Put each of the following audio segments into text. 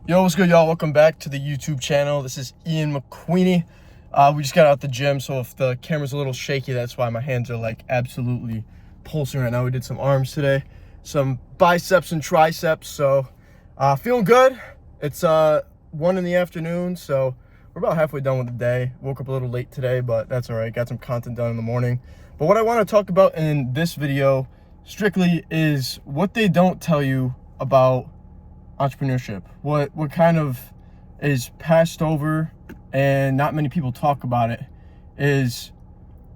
Yo, what's good, y'all? Welcome back to the YouTube channel. This is Ian McQueenie. We just got out the gym, so if the camera's a little shaky, that's why my hands are like absolutely pulsing right now. We did some arms today, some biceps and triceps, so feeling good. It's 1 in the afternoon, so we're about halfway done with the day. Woke up a little late today, but that's all right. Got some content done in the morning. But what I want to talk about in this video strictly is what they don't tell you about entrepreneurship, what kind of is passed over and not many people talk about it. Is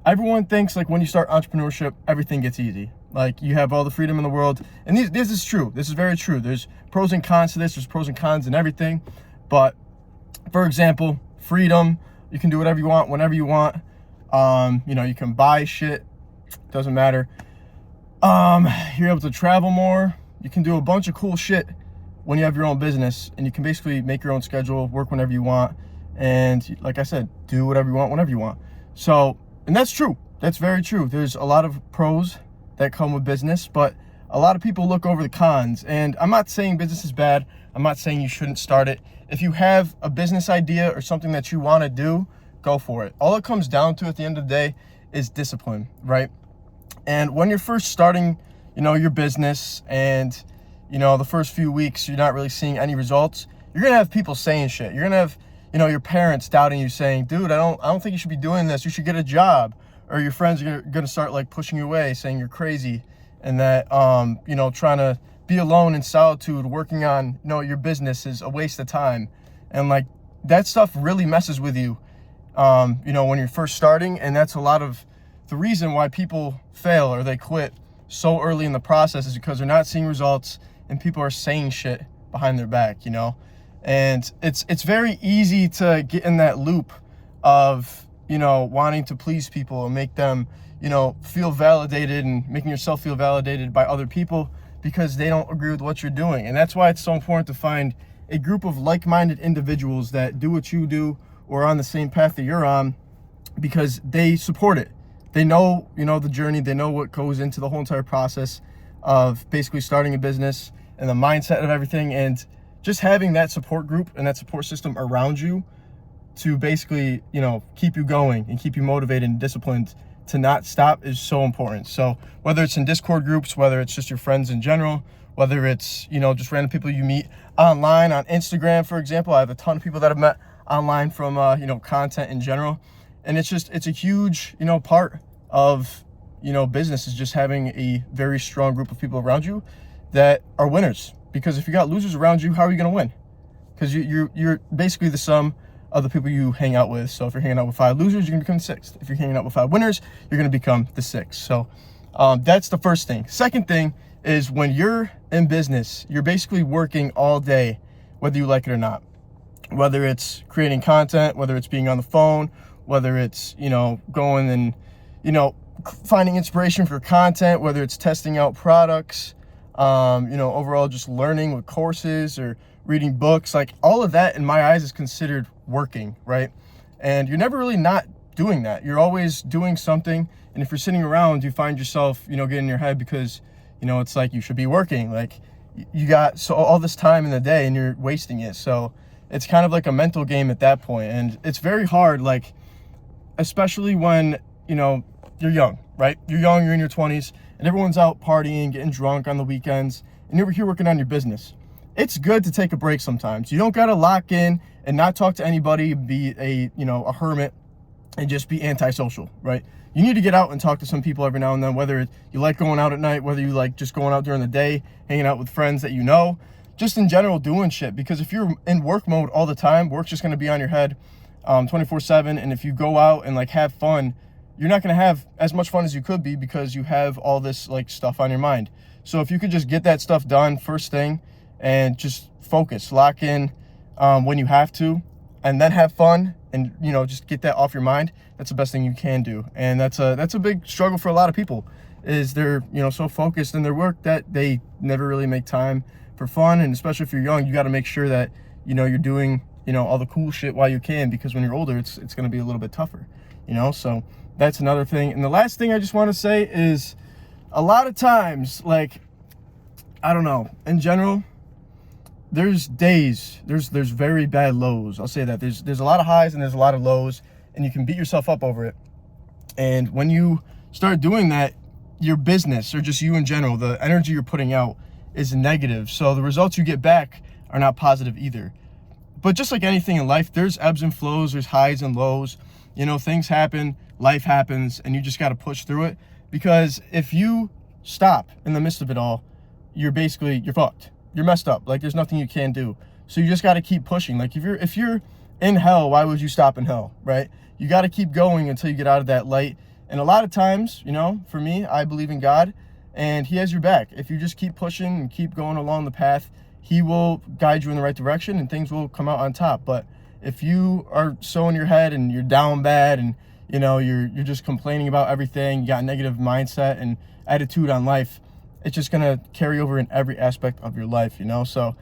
everyone thinks like when you start entrepreneurship everything gets easy, like you have all the freedom in the world, and this is true. This is very true. There's pros and cons to this. There's pros and cons and everything, but for example, freedom, you can do whatever you want whenever you want. You can buy shit, doesn't matter. You're able to travel more, you can do a bunch of cool shit when you have your own business, and you can basically make your own schedule, work whenever you want, and like I said, do whatever you want whenever you want. So, and that's true. That's very true. There's a lot of pros that come with business, but a lot of people look over the cons. And I'm not saying business is bad. I'm not saying you shouldn't start it. If you have a business idea or something that you want to do, go for it. All it comes down to at the end of the day is discipline, right? And when you're first starting, your business, and the first few weeks you're not really seeing any results, you're gonna have people saying shit. You're gonna have your parents doubting you, saying, dude, I don't think you should be doing this, you should get a job. Or your friends are gonna start like pushing you away, saying you're crazy, and that trying to be alone in solitude working on your business is a waste of time. And like that stuff really messes with you when you're first starting. And that's a lot of the reason why people fail or they quit so early in the process, is because they're not seeing results and people are saying shit behind their back, and it's very easy to get in that loop of wanting to please people and make them feel validated, and making yourself feel validated by other people because they don't agree with what you're doing. And that's why it's so important to find a group of like-minded individuals that do what you do or are on the same path that you're on, because they support it. They know the journey. They know what goes into the whole entire process of basically starting a business and the mindset of everything. And just having that support group and that support system around you to basically keep you going and keep you motivated and disciplined to not stop is so important. So whether it's in Discord groups, whether it's just your friends in general, whether it's just random people you meet online on Instagram, for example. I have a ton of people that I've met online from content in general. And it's a huge part of business, is just having a very strong group of people around you that are winners. Because if you got losers around you, how are you going to win? Because you're basically the sum of the people you hang out with. So if you're hanging out with 5 losers, you're going to become the 6th. If you're hanging out with 5 winners, you're going to become the 6th. So that's the first thing. Second thing is, when you're in business, you're basically working all day, whether you like it or not. Whether it's creating content, whether it's being on the phone, whether it's going and finding inspiration for content, whether it's testing out products, overall just learning with courses or reading books. Like all of that in my eyes is considered working, right? And you're never really not doing that. You're always doing something. And if you're sitting around, you find yourself getting in your head, because it's like you should be working. Like you got all this time in the day and you're wasting it. So it's kind of like a mental game at that point. And it's very hard, like especially when you're young, right? You're young, you're in your 20s, and everyone's out partying, getting drunk on the weekends, and you're over here working on your business. It's good to take a break sometimes. You don't gotta lock in and not talk to anybody, be a hermit, and just be antisocial, right? You need to get out and talk to some people every now and then, whether you like going out at night, whether you like just going out during the day, hanging out with friends that just in general doing shit. Because if you're in work mode all the time, work's just gonna be on your head 24/7. And if you go out and like have fun, you're not going to have as much fun as you could be, because you have all this like stuff on your mind. So if you could just get that stuff done first thing and just focus, lock in when you have to, and then have fun, and just get that off your mind, that's the best thing you can do. And that's a big struggle for a lot of people, is they're so focused in their work that they never really make time for fun. And especially if you're young, you got to make sure that you're doing all the cool shit while you can, because when you're older, it's going to be a little bit tougher, so that's another thing. And the last thing I just want to say is, a lot of times, like, I don't know, in general, there's days, there's very bad lows. I'll say that. There's a lot of highs and there's a lot of lows, and you can beat yourself up over it. And when you start doing that, your business, or just you in general, the energy you're putting out is negative. So the results you get back are not positive either. But just like anything in life, there's ebbs and flows, there's highs and lows. You know, things happen, life happens, and you just got to push through it. Because if you stop in the midst of it all, you're fucked. You're messed up. Like, there's nothing you can do. So you just got to keep pushing. Like, if you're in hell, why would you stop in hell, right? You got to keep going until you get out of that light. And a lot of times, you know, for me, I believe in God, and he has your back. If you just keep pushing and keep going along the path, he will guide you in the right direction and things will come out on top. But if you are so in your head and you're down bad and, you know, you're just complaining about everything, you got a negative mindset and attitude on life, it's just going to carry over in every aspect of your life, you know? So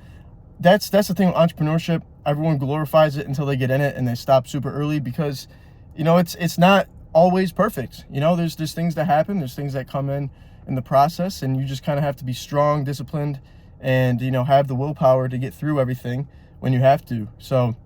that's the thing with entrepreneurship. Everyone glorifies it until they get in it and they stop super early because, you know, it's not always perfect. You know, there's things that happen, there's things that come in the process, and you just kind of have to be strong, disciplined, and, you know, have the willpower to get through everything when you have to. So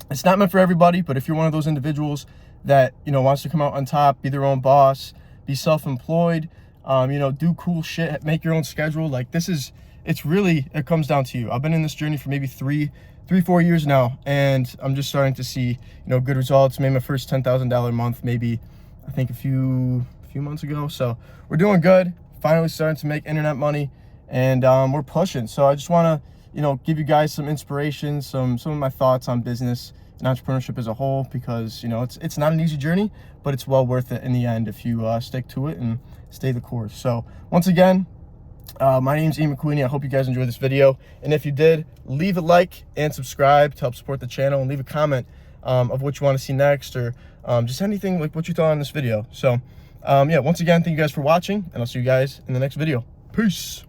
it's not meant for everybody, but if you're one of those individuals that, you know, wants to come out on top, be their own boss, be self-employed, you know, do cool shit, make your own schedule, like it comes down to you. I've been in this journey for maybe 4 years now, and I'm just starting to see, you know, good results. Made my first $10,000 month maybe, I think a few months ago. So we're doing good, finally starting to make internet money, and we're pushing. So I just want to, you know, give you guys some inspiration, some of my thoughts on business and entrepreneurship as a whole, because, you know, it's not an easy journey, but it's well worth it in the end if you stick to it and stay the course. So once again, my name's Ian McQueenie. I hope you guys enjoyed this video, and if you did, leave a like and subscribe to help support the channel, and leave a comment of what you want to see next, or just anything like what you thought on this video. So yeah, once again, thank you guys for watching, and I'll see you guys in the next video. Peace.